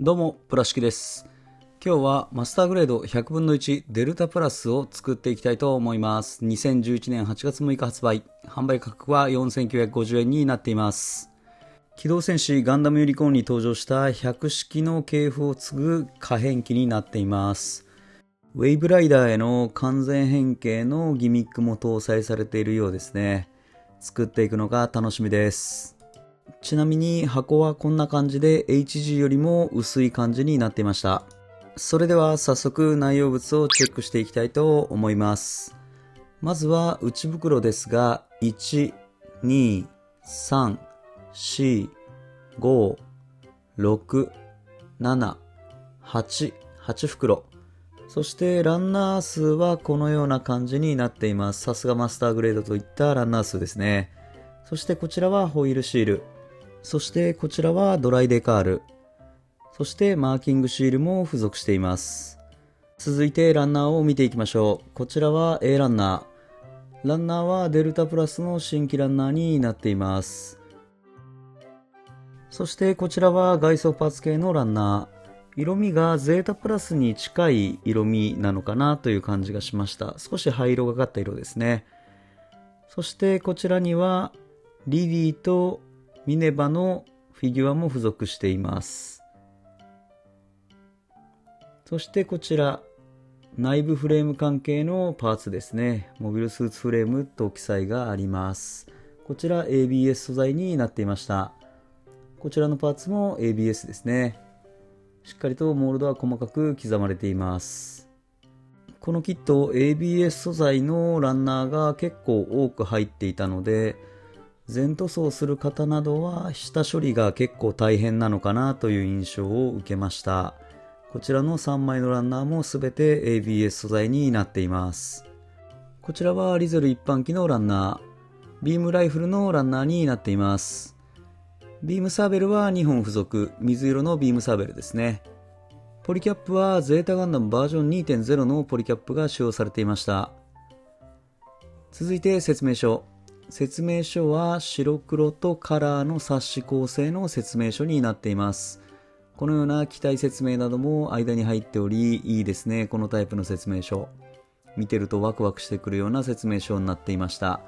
どうも、プラシキです。今日はマスターグレード100分の1デルタプラスを作っていきたいと思います。2011年8月6日発売。販売価格は4950円になっています。機動戦士ガンダムユニコーンに登場した100式の系譜を継ぐ可変機になっています。ウェイブライダーへの完全変形のギミックも搭載されているようですね。作っていくのが楽しみです。ちなみに箱はこんな感じで HG よりも薄い感じになっていました。それでは早速内容物をチェックしていきたいと思います。まずは内袋ですが、1、2、3、4、5、6、7、8袋。そしてランナー数はこのような感じになっています。さすがマスターグレードといったランナー数ですね。そしてこちらはホイールシール。そしてこちらはドライデカール。そしてマーキングシールも付属しています。続いてランナーを見ていきましょう。こちらは A ランナー。ランナーはデルタプラスの新規ランナーになっています。そしてこちらは外装パーツ系のランナー。色味がゼータプラスに近い色味なのかなという感じがしました。少し灰色がかった色ですね。そしてこちらにはリリーとミネバのフィギュアも付属しています。そしてこちら内部フレーム関係のパーツですね。モビルスーツフレームと記載があります。こちら ABS 素材になっていました。こちらのパーツも ABS ですね。しっかりとモールドは細かく刻まれています。このキット ABS 素材のランナーが結構多く入っていたので、全塗装する方などは下処理が結構大変なのかなという印象を受けました。こちらの3枚のランナーも全て ABS 素材になっています。こちらはリゼル一般機のランナー、ビームライフルのランナーになっています。ビームサーベルは2本付属、水色のビームサーベルですね。ポリキャップはゼータガンダムバージョン 2.0 のポリキャップが使用されていました。続いて説明書。説明書は白黒とカラーの冊子構成の説明書になっています。このような機体説明なども間に入っており、いいですね、このタイプの説明書。見てるとワクワクしてくるような説明書になっていました。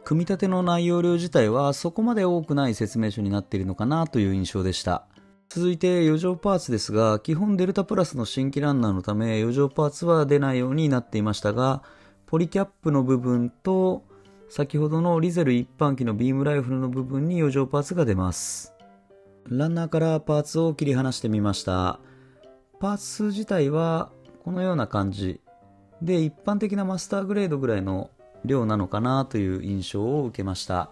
組み立ての内容量自体はそこまで多くない説明書になっているのかなという印象でした。続いて余剰パーツですが、基本デルタプラスの新規ランナーのため余剰パーツは出ないようになっていましたが、ポリキャップの部分と先ほどのリゼル一般機のビームライフルの部分に余剰パーツが出ます。ランナーからパーツを切り離してみました。パーツ数自体はこのような感じで、一般的なマスターグレードぐらいの量なのかなという印象を受けました。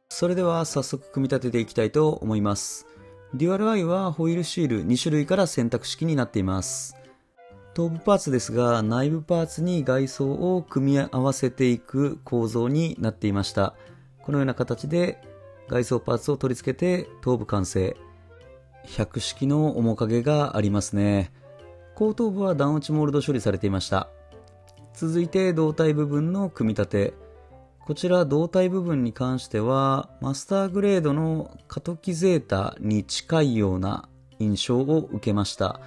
それでは早速組み立てていきたいと思います。デュアルアイはホイールシール2種類から選択式になっています。頭部パーツですが、内部パーツに外装を組み合わせていく構造になっていました。このような形で外装パーツを取り付けて頭部完成。100式の面影がありますね。後頭部は段打ちモールド処理されていました。続いて胴体部分の組み立て。こちら胴体部分に関してはマスターグレードの過渡期ゼータに近いような印象を受けました。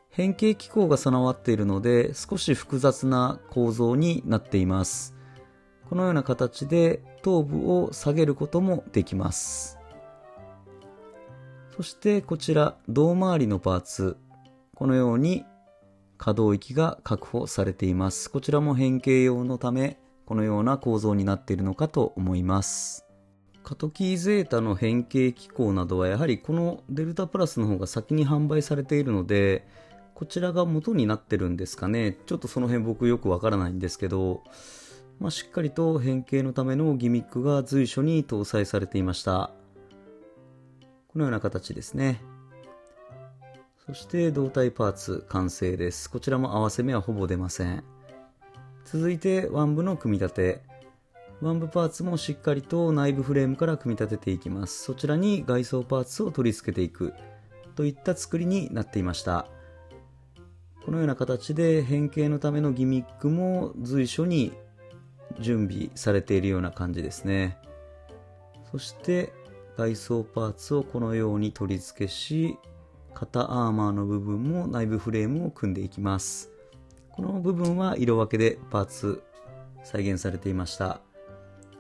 変形機構が備わっているので少し複雑な構造になっています。このような形で頭部を下げることもできます。そしてこちら胴回りのパーツ、このように可動域が確保されています。こちらも変形用のためこのような構造になっているのかと思います。過渡期ゼータの変形機構などはやはりこのデルタプラスの方が先に販売されているので、こちらが元になってるんですかね。ちょっとその辺僕よくわからないんですけど、しっかりと変形のためのギミックが随所に搭載されていました。このような形ですね。そして胴体パーツ完成です。こちらも合わせ目はほぼ出ません。続いて腕部の組み立て。腕部パーツもしっかりと内部フレームから組み立てていきます。そちらに外装パーツを取り付けていくといった作りになっていました。このような形で変形のためのギミックも随所に準備されているような感じですね。そして外装パーツをこのように取り付けし、肩アーマーの部分も内部フレームを組んでいきます。この部分は色分けでパーツ再現されていました。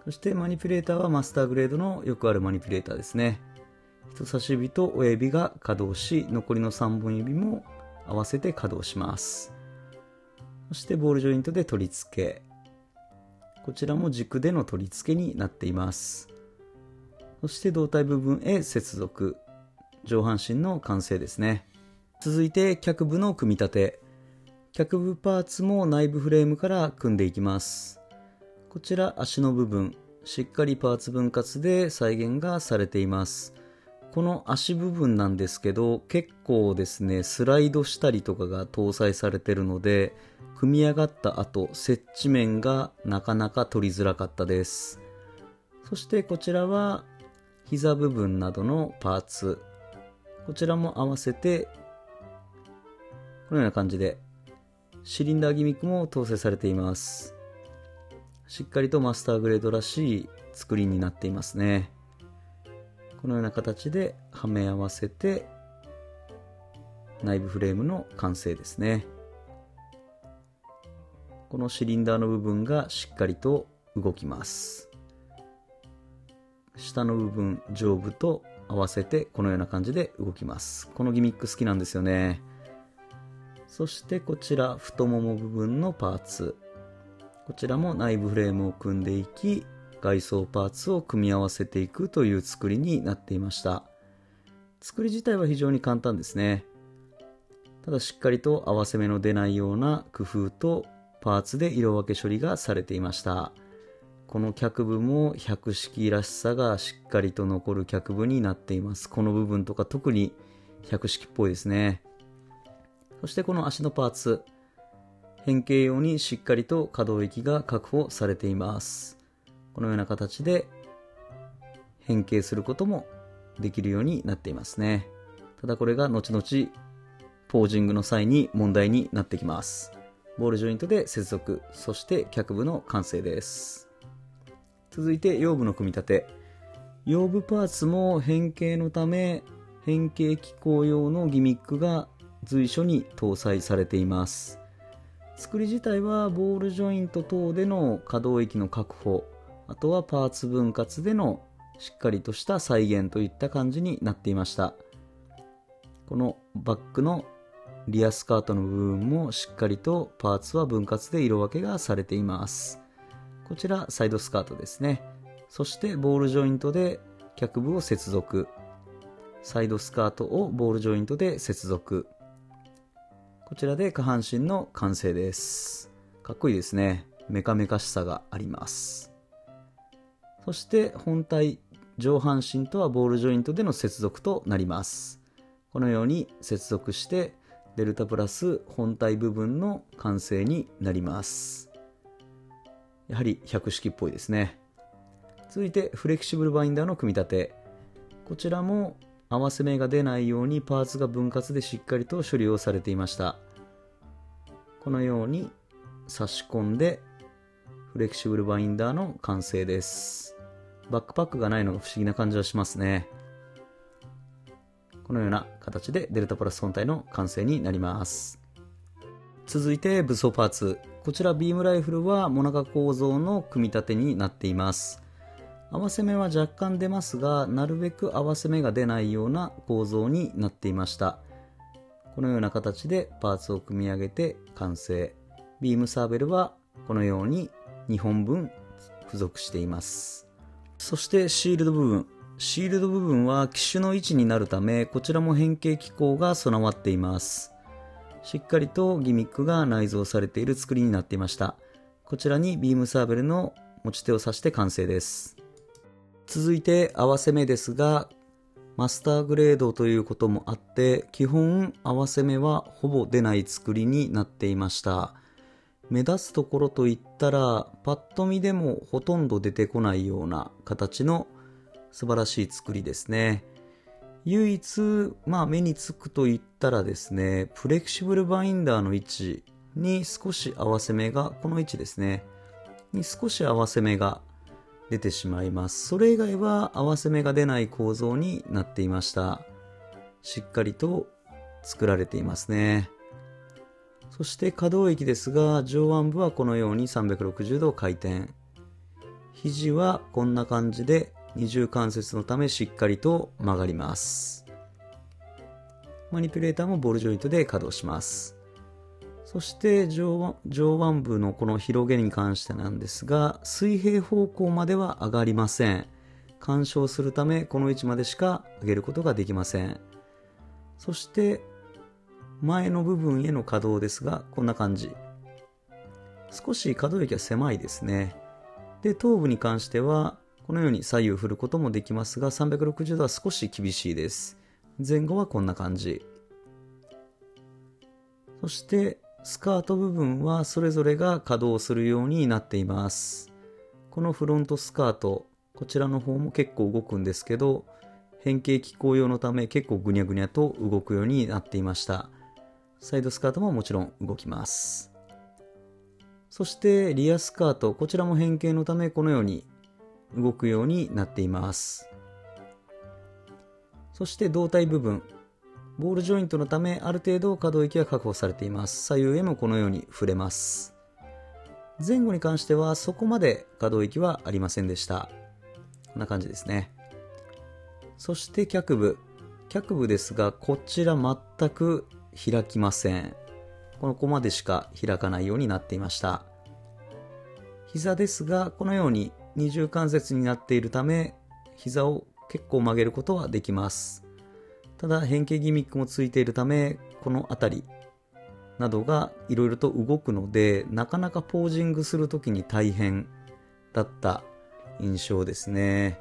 そしてマニピュレーターはマスターグレードのよくあるマニピュレーターですね。人差し指と親指が稼働し、残りの3本指も合わせて稼働します。そしてボールジョイントで取り付け、こちらも軸での取り付けになっています。そして胴体部分へ接続、上半身の完成ですね。続いて脚部の組み立て、脚部パーツも内部フレームから組んでいきます。こちら足の部分、しっかりパーツ分割で再現がされています。この足部分なんですけど、結構ですね、スライドしたりとかが搭載されているので、組み上がった後、接地面がなかなか取りづらかったです。そしてこちらは膝部分などのパーツ、こちらも合わせてこのような感じでシリンダーギミックも搭載されています。しっかりとマスターグレードらしい作りになっていますね。このような形ではめ合わせて内部フレームの完成ですね。このシリンダーの部分がしっかりと動きます。下の部分上部と合わせてこのような感じで動きます。このギミック好きなんですよね。そしてこちら太もも部分のパーツ、こちらも内部フレームを組んでいき、外装パーツを組み合わせていくという作りになっていました。作り自体は非常に簡単ですね。ただしっかりと合わせ目の出ないような工夫とパーツで色分け処理がされていました。この脚部も百式らしさがしっかりと残る脚部になっています。この部分とか特に百式っぽいですね。そしてこの足のパーツ、変形用にしっかりと可動域が確保されています。このような形で変形することもできるようになっていますね。ただこれが後々ポージングの際に問題になってきます。ボールジョイントで接続、そして脚部の完成です。続いて腰部の組み立て。腰部パーツも変形のため変形機構用のギミックが随所に搭載されています。作り自体はボールジョイント等での可動域の確保、あとはパーツ分割でのしっかりとした再現といった感じになっていました。このバックのリアスカートの部分もしっかりとパーツは分割で色分けがされています。こちらサイドスカートですね。そしてボールジョイントで脚部を接続、サイドスカートをボールジョイントで接続、こちらで下半身の完成です。かっこいいですね。メカメカしさがあります。そして本体上半身とはボールジョイントでの接続となります。このように接続してデルタプラス本体部分の完成になります。やはり百式っぽいですね。続いてフレキシブルバインダーの組み立て。こちらも合わせ目が出ないようにパーツが分割でしっかりと処理をされていました。このように差し込んでフレキシブルバインダーの完成です。バックパックがないのが不思議な感じはしますね。このような形でデルタプラス本体の完成になります。続いて武装パーツ。こちらビームライフルはモナカ構造の組み立てになっています。合わせ目は若干出ますが、なるべく合わせ目が出ないような構造になっていました。このような形でパーツを組み上げて完成。ビームサーベルはこのように2本分付属しています。そしてシールド部分。シールド部分は機種の位置になるため、こちらも変形機構が備わっています。しっかりとギミックが内蔵されている作りになっていました。こちらにビームサーベルの持ち手を刺して完成です。続いて合わせ目ですが、マスターグレードということもあって、基本合わせ目はほぼ出ない作りになっていました。目立つところといったら、パッと見でもほとんど出てこないような形の素晴らしい作りですね。唯一、目につくといったらですね、フレキシブルバインダーの位置に少し合わせ目が、この位置ですね、に少し合わせ目が出てしまいます。それ以外は合わせ目が出ない構造になっていました。しっかりと作られていますね。そして可動域ですが、上腕部はこのように360度回転。肘はこんな感じで二重関節のためしっかりと曲がります。マニピュレーターもボールジョイントで稼働します。そして上腕部のこの広げに関してなんですが、水平方向までは上がりません。干渉するためこの位置までしか上げることができません。そして前の部分への可動ですが、こんな感じ。少し可動域は狭いですね。で、頭部に関してはこのように左右振ることもできますが、360度は少し厳しいです。前後はこんな感じ。そしてスカート部分はそれぞれが稼働するようになっています。このフロントスカート、こちらの方も結構動くんですけど、変形機構用のため結構ぐにゃぐにゃと動くようになっていました。サイドスカートももちろん動きます。そしてリアスカート、こちらも変形のためこのように動くようになっています。そして胴体部分、ボールジョイントのためある程度可動域は確保されています。左右へもこのように触れます。前後に関してはそこまで可動域はありませんでした。こんな感じですね。そして脚部ですが、こちら全く開きません。ここまでしか開かないようになっていました。膝ですが、このように二重関節になっているため膝を結構曲げることはできます。ただ変形ギミックもついているため、この辺りなどがいろいろと動くので、なかなかポージングするときに大変だった印象ですね。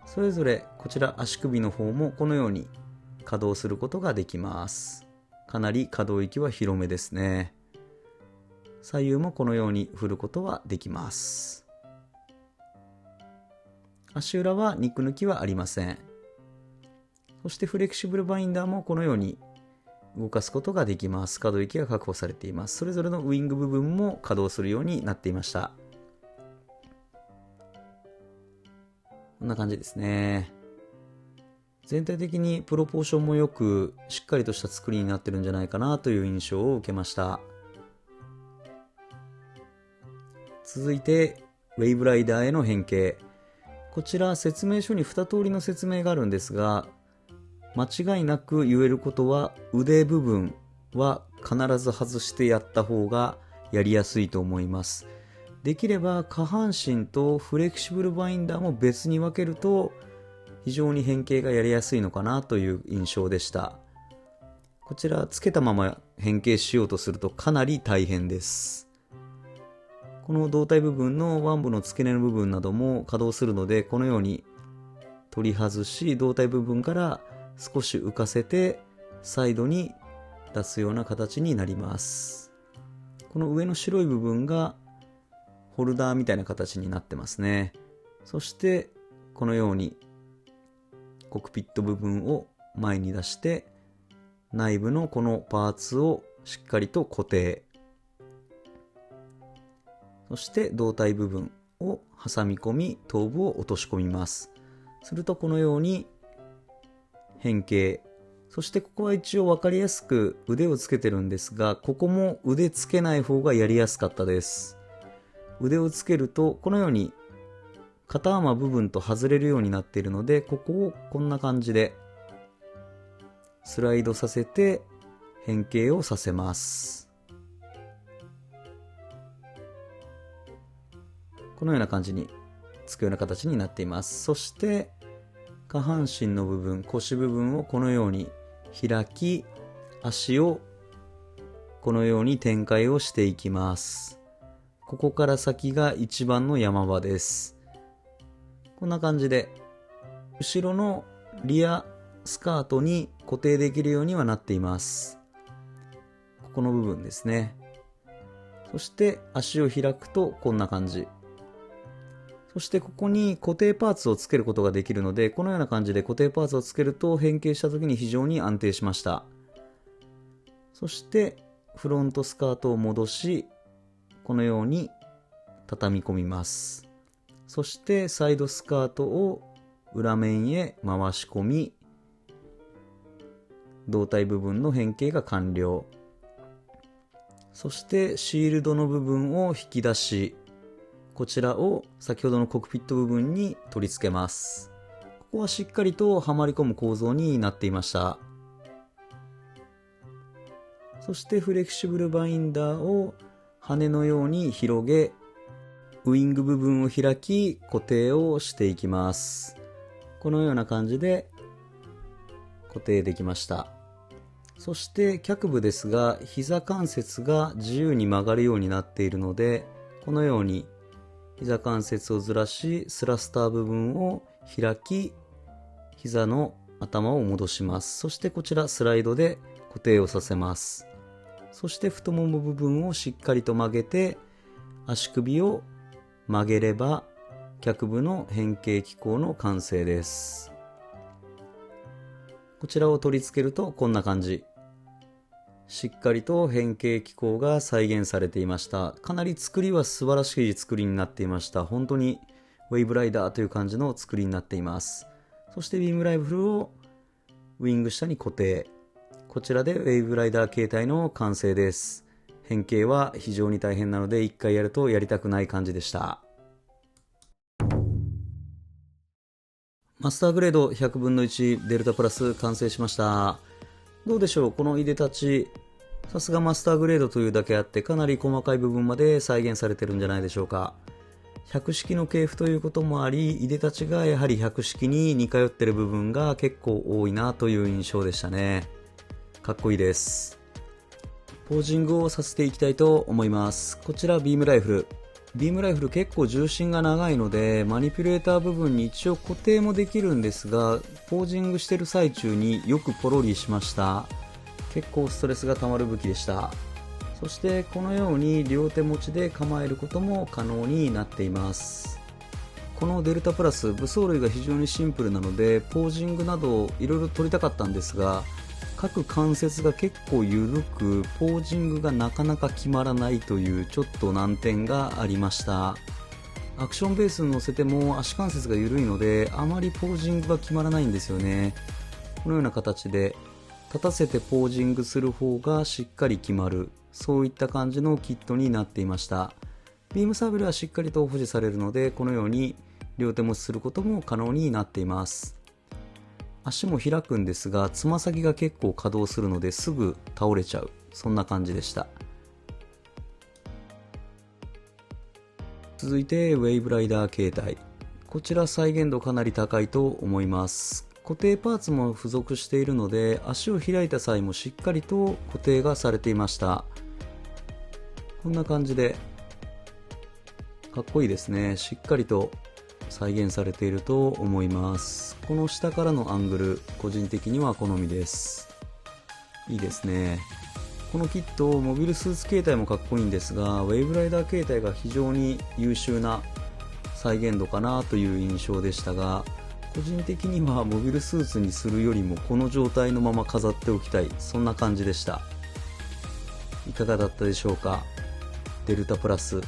それぞれこちら足首の方もこのように稼働することができます。かなり可動域は広めですね。左右もこのように振ることはできます。足裏は肉抜きはありません。そしてフレキシブルバインダーもこのように動かすことができます。可動域が確保されています。それぞれのウイング部分も稼働するようになっていました。こんな感じですね。全体的にプロポーションもよくしっかりとした作りになってるんじゃないかなという印象を受けました。続いてウェイブライダーへの変形。こちら説明書に2通りの説明があるんですが、間違いなく言えることは、腕部分は必ず外してやった方がやりやすいと思います。できれば下半身とフレキシブルバインダーも別に分けると非常に変形がやりやすいのかなという印象でした。こちらつけたまま変形しようとするとかなり大変です。この胴体部分の腕部の付け根の部分なども稼働するので、このように取り外し、胴体部分から少し浮かせてサイドに出すような形になります。この上の白い部分がホルダーみたいな形になってますね。そしてこのようにコックピット部分を前に出して内部のこのパーツをしっかりと固定、そして胴体部分を挟み込み頭部を落とし込みます。するとこのように変形、そしてここは一応分かりやすく腕をつけてるんですが、ここも腕つけない方がやりやすかったです。腕をつけるとこのように肩幅部分と外れるようになっているので、ここをこんな感じでスライドさせて変形をさせます。このような感じにつくような形になっています。そして下半身の部分、腰部分をこのように開き、足をこのように展開をしていきます。ここから先が一番の山場です。こんな感じで後ろのリアスカートに固定できるようにはなっています。ここの部分ですね。そして足を開くとこんな感じ。そしてここに固定パーツをつけることができるので、このような感じで固定パーツをつけると変形した時に非常に安定しました。そしてフロントスカートを戻し、このように畳み込みます。そしてサイドスカートを裏面へ回し込み、胴体部分の変形が完了。そしてシールドの部分を引き出し、こちらを先ほどのコックピット部分に取り付けます。ここはしっかりとはまり込む構造になっていました。そしてフレキシブルバインダーを羽のように広げ、ウイング部分を開き固定をしていきます。このような感じで固定できました。そして脚部ですが、膝関節が自由に曲がるようになっているので、このように膝関節をずらし、スラスター部分を開き、膝の頭を戻します。そしてこちらスライドで固定をさせます。そして太もも部分をしっかりと曲げて、足首を曲げれば脚部の変形機構の完成です。こちらを取り付けるとこんな感じ。しっかりと変形機構が再現されていました。かなり作りは素晴らしい作りになっていました。本当にウェイブライダーという感じの作りになっています。そしてビームライフルをウィング下に固定。こちらでウェイブライダー形態の完成です。変形は非常に大変なので一回やるとやりたくない感じでした。マスターグレード100分の1デルタプラス完成しました。どうでしょう、このいでたち、さすがマスターグレードというだけあってかなり細かい部分まで再現されてるんじゃないでしょうか。100式の系譜ということもあり、いでたちがやはり100式に似通ってる部分が結構多いなという印象でしたね。かっこいいです。ポージングをさせていきたいと思います。こちらビームライフル。ビームライフル結構重心が長いのでマニピュレーター部分に一応固定もできるんですが、ポージングしてる最中によくポロリしました。結構ストレスが溜まる武器でした。そしてこのように両手持ちで構えることも可能になっています。このデルタプラス武装類が非常にシンプルなのでポージングなどいろいろ取りたかったんですが、各関節が結構緩くポージングがなかなか決まらないというちょっと難点がありました。アクションベースに乗せても足関節が緩いのであまりポージングが決まらないんですよね。このような形で立たせてポージングする方がしっかり決まる、そういった感じのキットになっていました。ビームサーベルはしっかりと保持されるのでこのように両手持ちすることも可能になっています。足も開くんですがつま先が結構稼働するのですぐ倒れちゃう、そんな感じでした。続いてウェイブライダー形態。こちら再現度かなり高いと思います。固定パーツも付属しているので足を開いた際もしっかりと固定がされていました。こんな感じでかっこいいですね。しっかりと再現されていると思います。この下からのアングル個人的には好みです。いいですね。このキットモビルスーツ形態もかっこいいんですがウェイブライダー形態が非常に優秀な再現度かなという印象でしたが、個人的にはモビルスーツにするよりもこの状態のまま飾っておきたい、そんな感じでした。いかがだったでしょうか。デルタプラス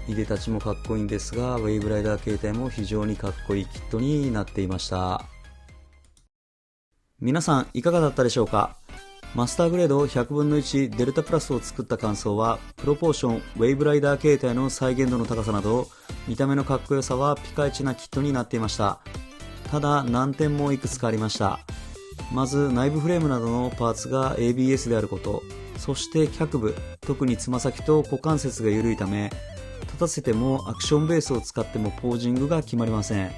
いでたちもかっこいいんですがウェイブライダー形態も非常にかっこいいキットになっていました。皆さんいかがだったでしょうか。マスターグレード100分の1デルタプラスを作った感想はプロポーション、ウェイブライダー形態の再現度の高さなど見た目のかっこよさはピカイチなキットになっていました。ただ難点もいくつかありました。まず内部フレームなどのパーツが ABS であること、そして脚部、特につま先と股関節が緩いため立たせてもアクションベースを使ってもポージングが決まりません。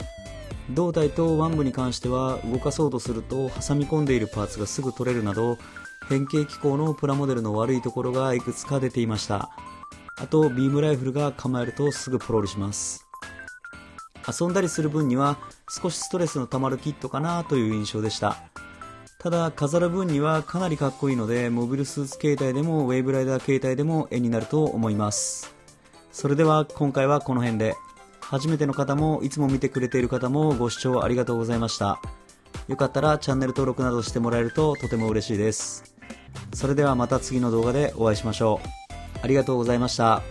胴体と腕部に関しては動かそうとすると挟み込んでいるパーツがすぐ取れるなど変形機構のプラモデルの悪いところがいくつか出ていました。あとビームライフルが構えるとすぐポロリします。遊んだりする分には少しストレスの溜まるキットかなという印象でした。ただ飾る分にはかなりかっこいいのでモビルスーツ形態でもウェイブライダー形態でも絵になると思います。それでは今回はこの辺で。初めての方もいつも見てくれている方もご視聴ありがとうございました。よかったらチャンネル登録などしてもらえるととても嬉しいです。それではまた次の動画でお会いしましょう。ありがとうございました。